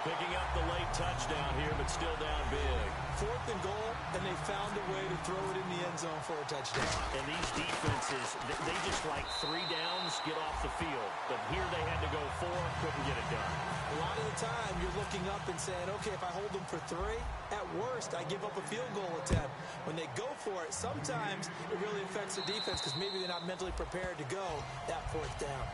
Picking up the late touchdown here, but still down big. 4th and goal, and they found a way to throw it in the end zone for a touchdown. And these defenses, they just like 3 downs, get off the field. But here they had to go 4, couldn't get it done. A lot of the time, you're looking up and saying, okay, if I hold them for 3, at worst, I give up a field goal attempt. When they go for it, sometimes it really affects the defense because maybe they're not mentally prepared to go that 4th down.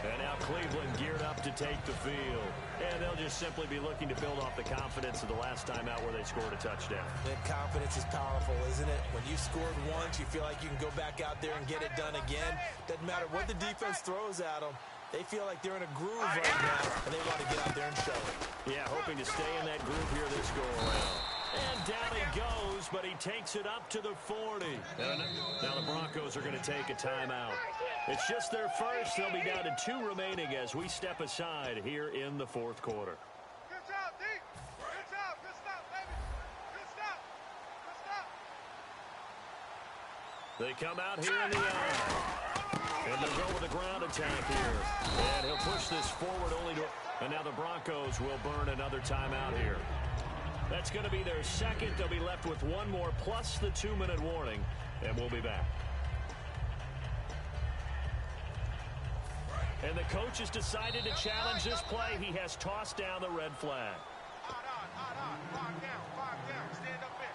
And now Cleveland geared up to take the field. And they'll just simply be looking to build off the confidence of the last time out where they scored a touchdown. That confidence is powerful, isn't it? When you've scored once, you feel like you can go back out there and get it done again. Doesn't matter what the defense throws at them. They feel like they're in a groove right now, and they want to get out there and show it. Yeah, hoping to stay in that groove here this go-around. And down he goes, but he takes it up to the 40. And now the Broncos are going to take a timeout. It's just their first. They'll be down to 2 remaining as we step aside here in the 4th quarter. Good job, D. Good job. Good stop, baby. Good stop. They come out here in the eye. And they'll go with a ground attack here. And he'll push this forward only to... And now the Broncos will burn another timeout here. That's going to be their second. They'll be left with 1 more plus the 2-minute warning. And we'll be back. And the coach has decided to challenge this play. He has tossed down the red flag. Five down. Stand up there.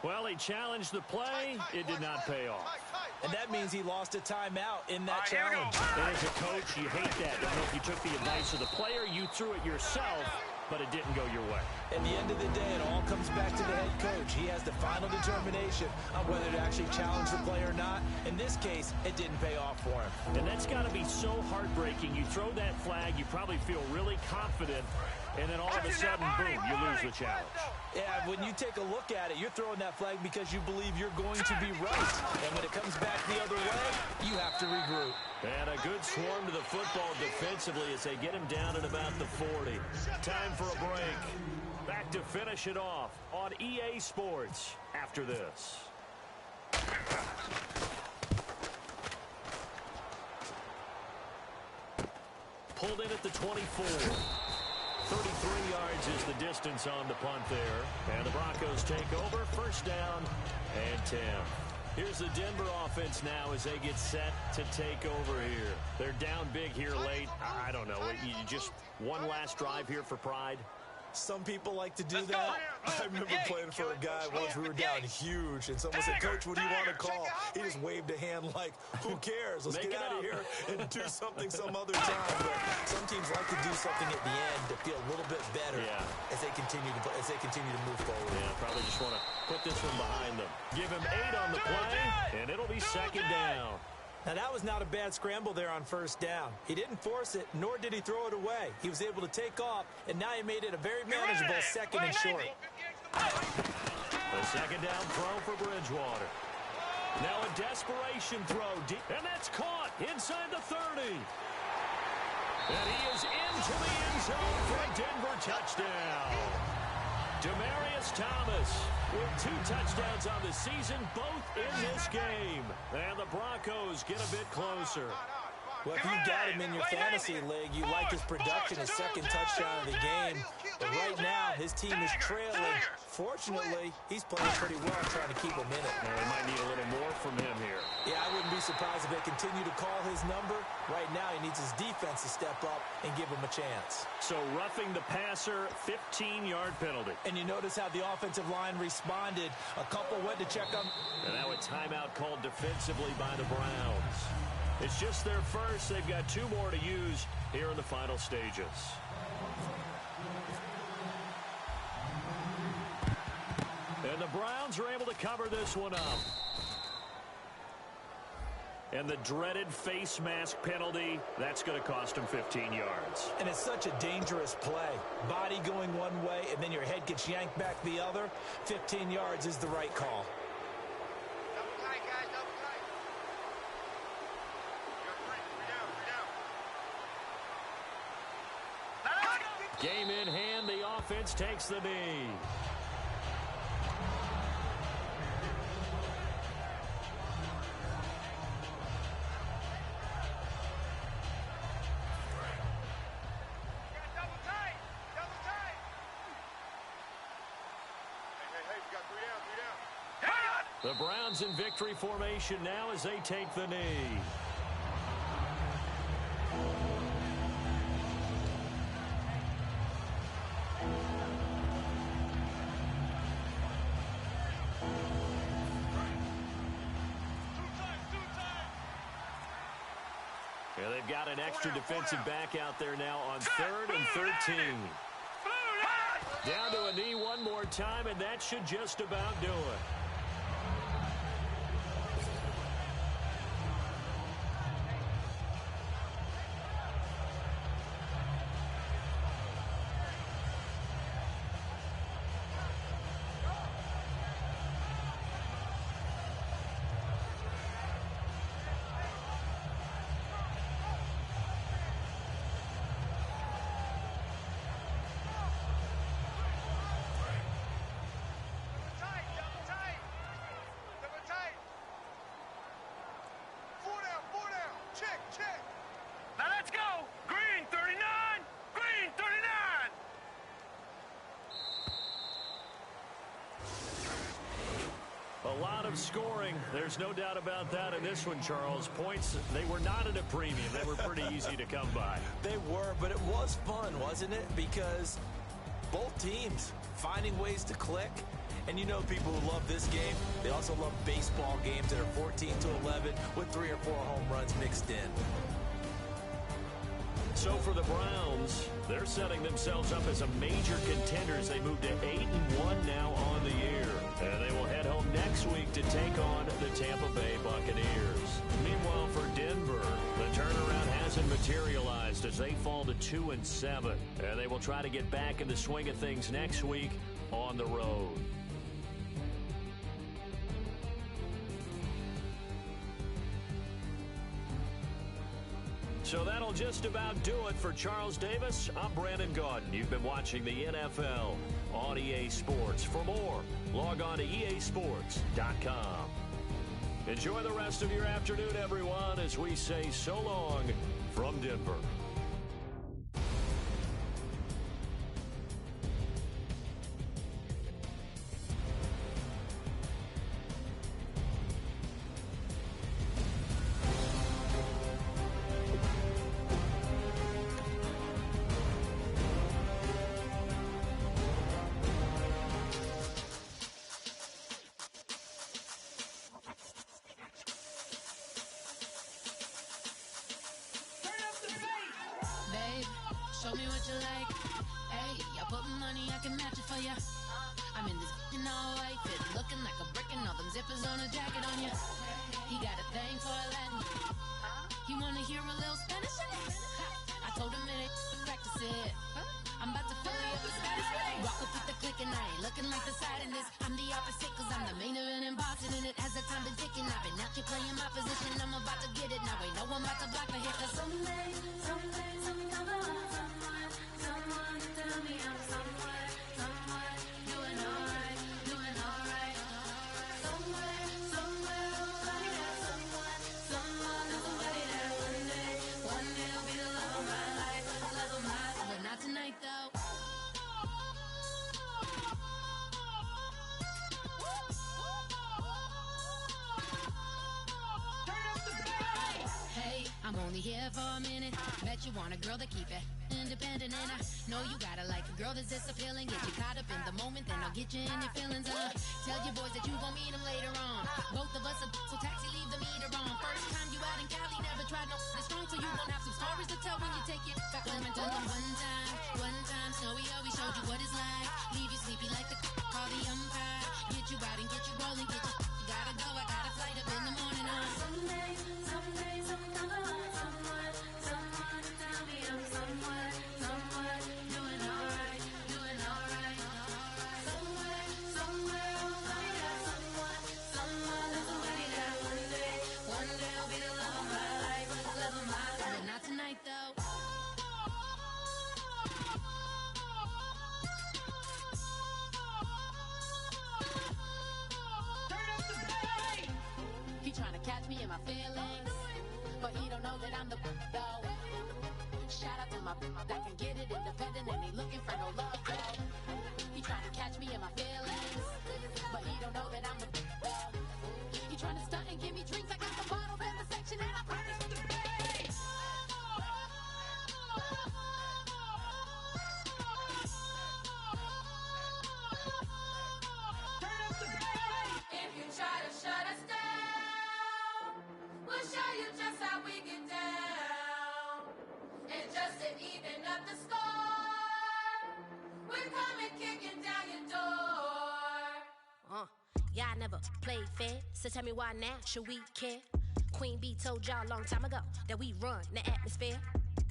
Well, he challenged the play. It did not pay off. And that means he lost a timeout in that challenge. And as a coach, you hate that. I don't know if you took the advice of the player, you threw it yourself, but it didn't go your way. At the end of the day, it all comes back to the head coach. He has the final determination on whether to actually challenge the play or not. In this case, it didn't pay off for him. And that's got to be so heartbreaking. You throw that flag, you probably feel really confident, and then all of a sudden, boom, you lose the challenge. Yeah, when you take a look at it, you're throwing that flag because you believe you're going to be right. And when it comes back the other way, you have to regroup. And a good swarm to the football defensively as they get him down at about the 40. Time for a break. Back to finish it off on EA Sports after this. Pulled in at the 24. 33 yards is the distance on the punt there. And the Broncos take over. First down and 10. Here's the Denver offense now as they get set to take over here. They're down big here late. I don't know. You just one last drive here for pride. Some people like to do that. I remember playing for a guy once. We were down huge, and someone said, "Coach, what do you want to call?" He just waved a hand like, "Who cares? Let's get out of here and do something some other time." But some teams like to do something at the end to feel a little bit better as they continue to move forward. Yeah, probably just want to put this one behind them. Give him 8 on the play, and it'll be second down. Now, that was not a bad scramble there on first down. He didn't force it, nor did he throw it away. He was able to take off, and now he made it a very manageable second and short. The second down throw for Bridgewater. Now a desperation throw, and that's caught inside the 30. And he is into the end zone for a Denver touchdown. Demaryius Thomas with 2 touchdowns on the season, both in this game. And the Broncos get a bit closer. Well, if you've got him in your fantasy league, you like his production, his second touchdown of the game. But right now, his team is trailing. Fortunately, he's playing pretty well trying to keep him in it. Well, they might need a little more from him here. Yeah, I wouldn't be surprised if they continue to call his number. Right now, he needs his defense to step up and give him a chance. So roughing the passer, 15-yard penalty. And you notice how the offensive line responded. A couple went to check on. And now a timeout called defensively by the Browns. It's just their first. They've got 2 more to use here in the final stages. And the Browns are able to cover this one up. And the dreaded face mask penalty, that's going to cost them 15 yards. And it's such a dangerous play. Body going one way, and then your head gets yanked back the other. 15 yards is the right call. Double tight, guys, double tight. You're 3 down. Game in hand, the offense takes the knee. The Browns in victory formation now as they take the knee. Yeah, they've got an extra defensive back out there now on 3rd and 13. Down to a knee one more time, and that should just about do it. Now let's go. Green 39. Green 39. A lot of scoring. There's no doubt about that in this one, Charles. Points, they were not at a premium. They were pretty easy to come by. They were, but it was fun, wasn't it? Because both teams finding ways to click. And you know people who love this game, they also love baseball games that are 14-11 with 3 or 4 home runs mixed in. So for the Browns, they're setting themselves up as a major contender as they move to 8-1 now on the year. And they will head home next week to take on the Tampa Bay Buccaneers. Meanwhile, for Denver, the turnaround hasn't materialized as they fall to 2-7. And they will try to get back in the swing of things next week on the road. So that'll just about do it for Charles Davis. I'm Brandon Gaudin. You've been watching the NFL on EA Sports. For more, log on to easports.com. Enjoy the rest of your afternoon, everyone, as we say so long from Denver. Show me what you like. Hey, I put money, I can match it for ya. I'm in this all white fit, looking like a brick and all them zippers on a jacket on ya. He got a thing for Latin. He wanna hear a little Spanish? I told him it ain't practice it. I'm about to fill you up with Spanish. Walk up with the click and I ain't looking like the side in this. I'm the opposite cause I'm the main event in boxing and it has the time been ticking. I've been out here playing my position, I'm about to get it. Now ain't no one about to block the hit cause someday I'm someone to tell me I'm someone doing alright. Somewhere, somebody that somebody that one day will be the love of my life, but not tonight though. Hey, I'm only here for a minute. Bet you want a girl to keep it independent, and I know you gotta like a girl that's this appealing. Get you caught up in the moment, then I'll get you in your feelings. Tell your boys that you gon' meet them later on. Both of us are so taxi, leave the meter on. First time you out in Cali, never tried no strong, so you gon' have some stories to tell when you take it back home and tell them one time, Snowy always showed you what it's like. Leave you sleepy like the call the umpire. Get you out and get you rolling, get you gotta go. I got a flight up in the morning on someday, someone to tell me I'm someone doing alright. Somewhere, somebody that one day will be the love of my life, but not tonight though. He tryna catch me in my feelings, but he don't know that I'm the though. Shout out to my that can get it independent and he looking for no love though. He tryna catch me in my feelings, but he don't know that I'm the though. He tryna stunt and give me drinks. I got the bottles in the section and I promise to pay. If you try to shut us down, we'll show you just how we get down. And just to even up the score, we're coming kicking down your door. Y'all never played fair, so tell me why now should we care? Queen Bee told y'all a long time ago that we run the atmosphere.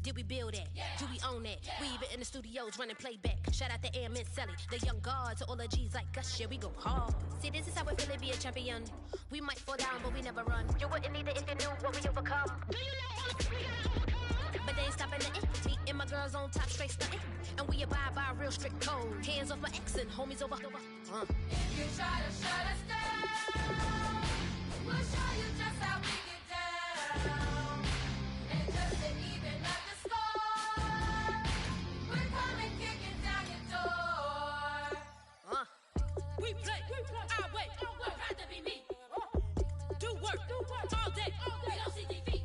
Did we build that? Yeah. Do we own that? Yeah. We even in the studios running playback. Shout out to Air Mint Sally, the young guards, to all the G's like us. Yeah, we go hard. See, this is how it feel to be a champion. We might fall down, but we never run. You wouldn't need it if you knew what we overcome. Do you know all the we gotta overcome? But they ain't stopping nothing. Me and my girls on top straight stunting. And we abide by a real strict code. Hands off my ex and homies over. If you try to shut us down, we'll show you just how we get down. And just to even up the score, we're coming kicking down your door. We play our way. I'd rather be me. Do work all day. We don't see defeat.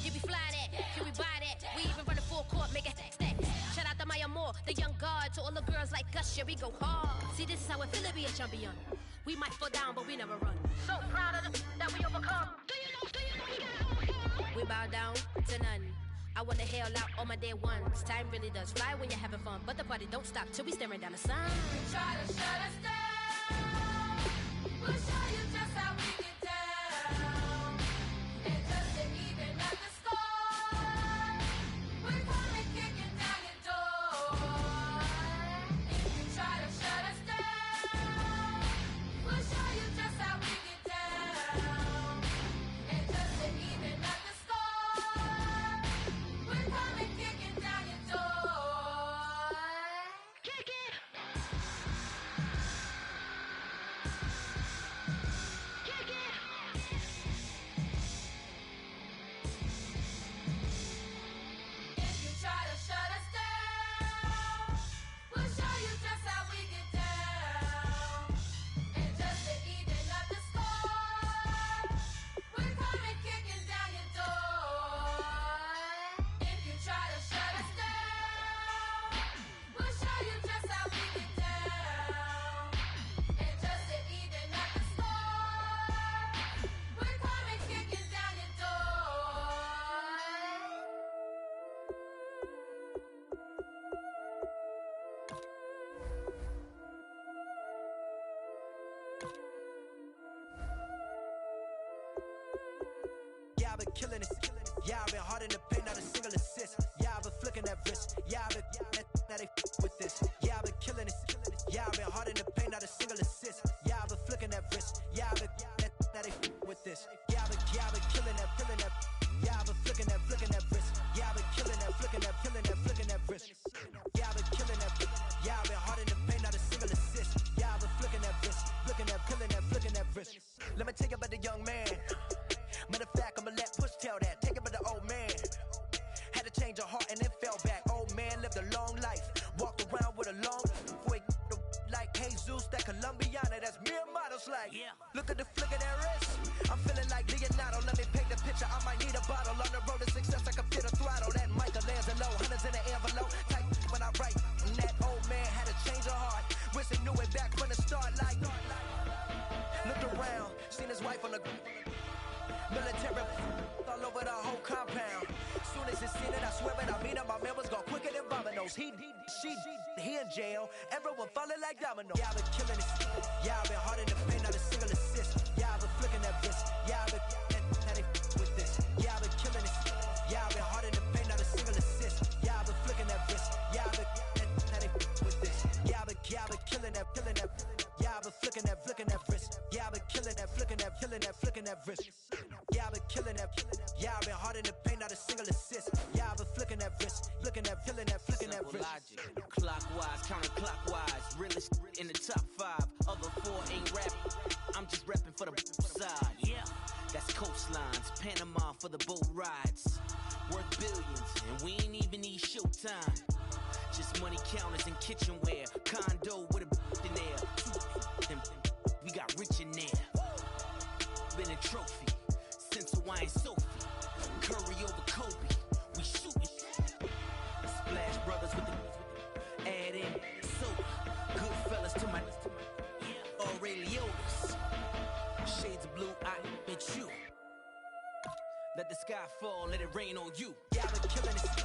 Did we fly that? Can we buy that? We even run a full court, make a stack. Shout out to Maya Moore, the young guard, to all the girls like us. Yeah, we go hard. See, this is how it feel to be a champion. We might fall down, but we never run. So proud of that we overcome. Do you know we gotta overcome? We bow down to none. I wanna hail out all my day ones. Time really does fly when you're having fun, but the party don't stop till we staring down the sun. You try to shut us down, we'll show you just how we get down. And just to even up the score, we're coming kicking down your door. If you try to shut us down, we'll show you just how we get down. And just to even up the score, hard in the paint, not a single assist. Yeah, I've been flicking that wrist. Yeah, I've been now they with this. Yeah, I've been killing it. Yeah, I've been hard in the paint, not a single assist. Yeah, I've been flicking that wrist. Yeah, I've been now they with this. Yeah, I've been killing that. Yeah, I've been flicking that wrist. Yeah, I've been killing that, flicking that wrist. Yeah, I've been killing that. Yeah, I've been hard in the paint, not a single assist. Yeah, I've been flicking that wrist, flicking that wrist. Let me tell you about the young man. Matter of fact, I'ma let Push tell that. Take it about the old man. Had to change her heart and then fell back. Old man lived a long life. Walked around with a long quick like Jesus, that Colombiana, that's mere models like. Yeah. Look at the flick of that wrist. I'm feeling like Leonardo. Let me paint the picture. I might need a bottle. On the road to success, I can fit a throttle. That Michelangelo, hundreds in the envelope. Type when I write. And that old man had to change her heart. Wish he knew it back from the start. Like, looked around, seen his wife on the military all over the whole compound. Soon as he seen it, I swear it, I mean it, my man was gone quicker than dominoes. He in jail, everyone falling like dominoes. Yeah, I've been killing it. Yeah, I've been hard in the paint, not a single assist. Yeah, I've been flicking that wrist. Yeah, I've been now they with this. Yeah, I've been killing it. Yeah, I've been hard in the paint, not a single assist. Yeah, I've been flicking that wrist. Yeah, I've been now they with this. Yeah, I've been killing that. Yeah, I've been flicking that wrist. Yeah, I've been killing that, flicking that wrist. Yeah, I've been killing that. Yeah, I've been hard in the paint, not a single assist. Yeah, I've been flicking that wrist, flicking that wrist. Logic, clockwise, counterclockwise, realest in the top 5. Other 4 ain't rap. I'm just repping for the side. Yeah, that's coastlines, Panama for the boat rides. Worth billions, and we ain't even need showtime. Just money counters and kitchenware, condo with a in there. We got rich in there. Been a trophy since Hawaiian Sophie. Curry over Kobe, we shootin'. Splash Brothers with the add in soap. Good fellas to my Aurelio's. Shades of blue, I admit you. Let the sky fall, let it rain on you. Yeah, I've been killing it.